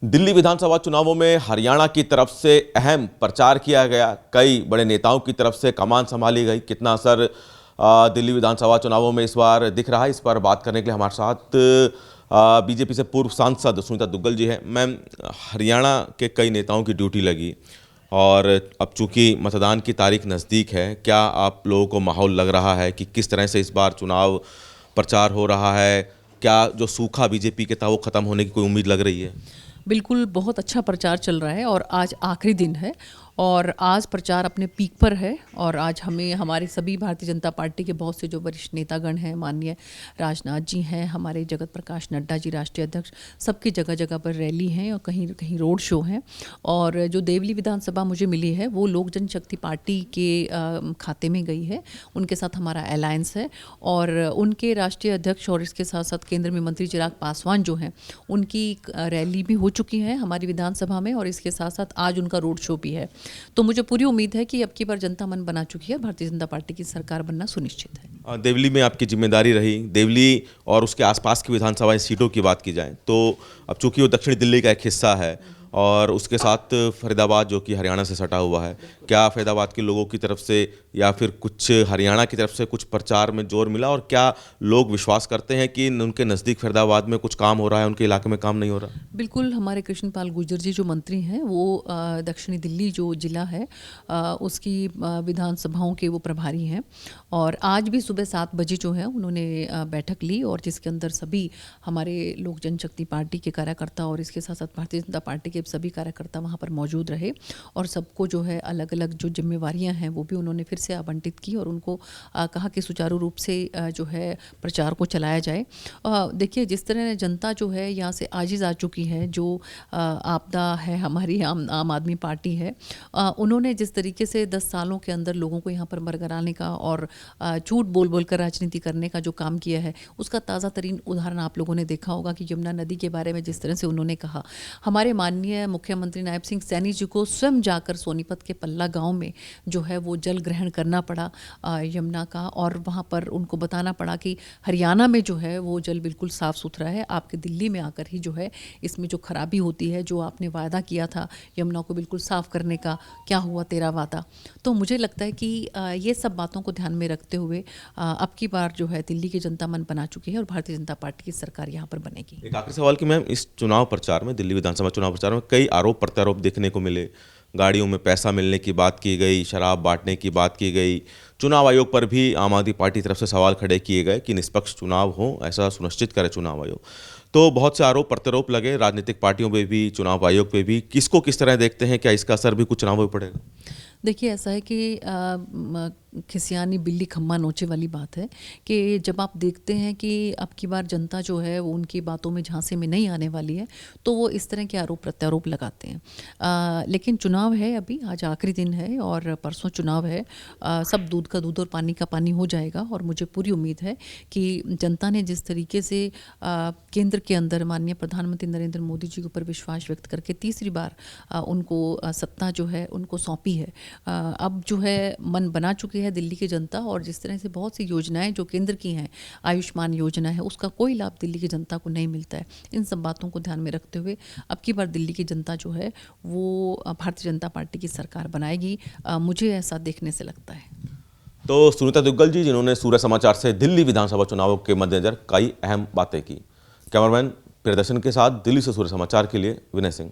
दिल्ली विधानसभा चुनावों में हरियाणा की तरफ से अहम प्रचार किया गया। कई बड़े नेताओं की तरफ से कमान संभाली गई। कितना असर दिल्ली विधानसभा चुनावों में इस बार दिख रहा है, इस पर बात करने के लिए हमारे साथ बीजेपी से पूर्व सांसद सुनीता दुग्गल जी हैं। मैम, हरियाणा के कई नेताओं की ड्यूटी लगी और अब चूंकि मतदान की तारीख नज़दीक है, क्या आप लोगों को माहौल लग रहा है कि किस तरह से इस बार चुनाव प्रचार हो रहा है? क्या जो सूखा बीजेपी के था वो ख़त्म होने की कोई उम्मीद लग रही है? बिल्कुल, बहुत अच्छा प्रचार चल रहा है और आज आखिरी दिन है और आज प्रचार अपने पीक पर है। और आज हमें हमारे सभी भारतीय जनता पार्टी के बहुत से जो वरिष्ठ नेतागण हैं, माननीय राजनाथ जी हैं, हमारे जगत प्रकाश नड्डा जी राष्ट्रीय अध्यक्ष, सबकी जगह जगह पर रैली हैं और कहीं कहीं रोड शो हैं। और जो देवली विधानसभा मुझे मिली है वो लोक जनशक्ति पार्टी के खाते में गई है। उनके साथ हमारा अलायंस है और उनके राष्ट्रीय अध्यक्ष और इसके साथ साथ केंद्र में मंत्री चिराग पासवान जो हैं, उनकी रैली भी हो चुकी है हमारी विधानसभा में और इसके साथ साथ आज उनका रोड शो भी है। तो मुझे पूरी उम्मीद है कि अब की बार जनता मन बना चुकी है, भारतीय जनता पार्टी की सरकार बनना सुनिश्चित है। देवली में आपकी जिम्मेदारी रही। देवली और उसके आसपास की विधानसभा सीटों की बात की जाए तो अब चूंकि वो दक्षिणी दिल्ली का एक हिस्सा है और उसके साथ फरीदाबाद जो कि हरियाणा से सटा हुआ है, क्या फरीदाबाद के लोगों की तरफ से या फिर कुछ हरियाणा की तरफ से कुछ प्रचार में जोर मिला और क्या लोग विश्वास करते हैं कि उनके नज़दीक फरीदाबाद में कुछ काम हो रहा है, उनके इलाके में काम नहीं हो रहा? बिल्कुल, हमारे कृष्णपाल गुर्जर जी जो मंत्री हैं वो दक्षिणी दिल्ली जो जिला है उसकी विधानसभाओं के वो प्रभारी हैं और आज भी सुबह 7 बजे जो है उन्होंने बैठक ली और जिसके अंदर सभी हमारे लोक जनशक्ति पार्टी के कार्यकर्ता और इसके साथ साथ भारतीय जनता पार्टी के सभी कार्यकर्ता वहाँ पर मौजूद रहे और सबको जो है अलग अलग जो जिम्मेवारियाँ हैं वो भी उन्होंने फिर से आवंटित की और उनको कहा कि सुचारू रूप से जो है प्रचार को चलाया जाए। देखिए, जिस तरह जनता जो है यहाँ से आजिज़ आ चुकी है, जो आपदा है हमारी आम आदमी पार्टी है, उन्होंने जिस तरीके से 10 सालों के अंदर लोगों को यहाँ पर मरगराने का और झूठ बोल बोल कर राजनीति करने का जो काम किया है, उसका ताज़ा तरीन उदाहरण आप लोगों ने देखा होगा कि यमुना नदी के बारे में जिस तरह से उन्होंने कहा। हमारे माननीय मुख्यमंत्री नायब सिंह सैनी जी को स्वयं जाकर सोनीपत के पल्ला गांव में जो है वो जल ग्रहण करना पड़ा यमुना का और वहाँ पर उनको बताना पड़ा कि हरियाणा में जो है वो जल बिल्कुल साफ़ सुथरा है, आपके दिल्ली में आकर ही जो है इसमें जो खराबी होती है, जो आपने वादा किया था यमुना को बिल्कुल साफ़ करने का, क्या हुआ तेरा वादा। तो मुझे लगता है कि ये सब बातों को ध्यान में रखते हुए अब की बार जो है दिल्ली की जनता मन बना चुकी है और भारतीय जनता पार्टी की सरकार यहाँ पर बनेगी। एक आखिरी सवाल कि मैम, इस चुनाव प्रचार में, दिल्ली विधानसभा चुनाव प्रचार में कई आरोप प्रत्यारोप देखने को मिले। गाड़ियों में पैसा मिलने की बात की गई, शराब बांटने की बात की गई। चुनाव आयोग पर भी आम आदमी पार्टी की तरफ से सवाल खड़े किए गए कि निष्पक्ष चुनाव हो, ऐसा सुनिश्चित करे चुनाव आयोग। तो बहुत से आरोप प्रत्यारोप लगे राजनीतिक पार्टियों पे भी, चुनाव आयोग पे भी। किसको किस तरह देखते हैं, क्या इसका असर भी कुछ चुनावों में पड़ेगा? देखिए, ऐसा है कि खिसियानी बिल्ली खम्मा नोचे वाली बात है कि जब आप देखते हैं कि अब की बार जनता जो है वो उनकी बातों में झांसे में नहीं आने वाली है तो वो इस तरह के आरोप प्रत्यारोप लगाते हैं। लेकिन चुनाव है, अभी आज आखिरी दिन है और परसों चुनाव है। सब दूध का दूध और पानी का पानी हो जाएगा और मुझे पूरी उम्मीद है कि जनता ने जिस तरीके से केंद्र के अंदर माननीय प्रधानमंत्री नरेंद्र मोदी जी के ऊपर विश्वास व्यक्त करके तीसरी बार उनको सत्ता जो है उनको सौंपी है, अब जो है मन बना चुकी है दिल्ली की जनता और जिस तरह से बहुत सी योजनाएं जो केंद्र की हैं, आयुष्मान योजना है, उसका कोई लाभ दिल्ली की जनता को नहीं मिलता है। इन सब बातों को ध्यान में रखते हुए अब की बार दिल्ली की जनता जो है वो भारतीय जनता पार्टी की सरकार बनाएगी, मुझे ऐसा देखने से लगता है। तो सुनीता दुग्गल जी, जिन्होंने सूर्य समाचार से दिल्ली विधानसभा चुनावों के मद्देनजर कई अहम बातें की। कैमरामैन प्रियदर्शन के साथ दिल्ली से सूर्य समाचार के लिए विनय सिंह।